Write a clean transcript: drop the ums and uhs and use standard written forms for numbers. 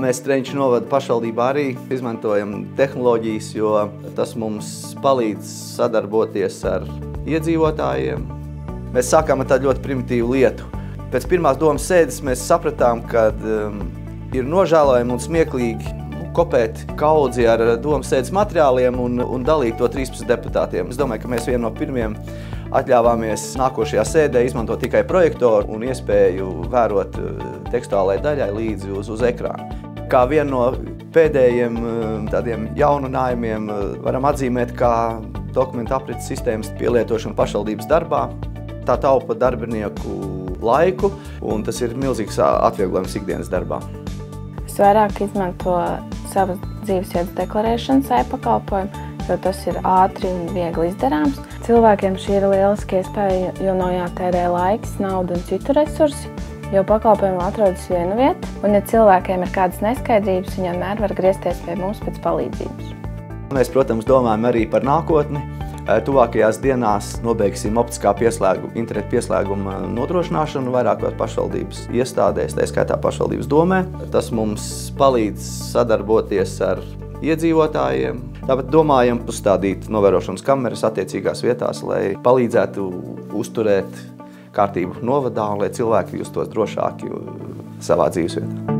Mēs Trenču novada pašvaldībā arī izmantojam tehnoloģijas, jo tas mums palīdz sadarboties ar iedzīvotājiem. Mēs sākām ar tādu ļoti primitīvu lietu. Pēc pirmās domas sēdes mēs sapratām, ka ir nožēlojami un smieklīgi kopēt kaudzi ar domas sēdes materiāliem un dalīt to 13 deputātiem. Es domāju, ka mēs vieni no pirmiem atļāvāmies nākošajā sēdē izmantot tikai projektoru un iespēju vērot tekstuālai daļai līdzi uz ekrāna. Kā vienu no pēdējiem tādiem jauninājumiem varam atzīmēt kā dokumentu aprits sistēmas pielietošanu pašvaldības darbā. Tā taupa darbinieku laiku, un tas ir milzīgs atvieglojums ikdienas darbā. Es vairāk izmanto savas dzīvesvietas deklarēšanas e-pakalpojumu, jo tas ir ātri un viegli izdarāms. Cilvēkiem šī ir lieliska iespēja, jo nav jātērē laiks, nauda un citu resursi, jo pakalpojumi atrodas vienu vietu, un ja cilvēkiem ir kādas neskaidrības, viņi vienmēr var griezties pie mums pēc palīdzības. Mēs, protams, domājam arī par nākotni. Tuvākajās dienās nobeigsim optiskā interneta pieslēguma nodrošināšanu vairākās pašvaldības iestādēs, tā skaitā pašvaldības domē. Tas mums palīdz sadarboties ar iedzīvotājiem. Tāpat domājam uzstādīt novērošanas kameras attiecīgās vietās, lai palīdzētu uzturēt kārtību novadā un lai cilvēki justos drošāki savā dzīvesvietā.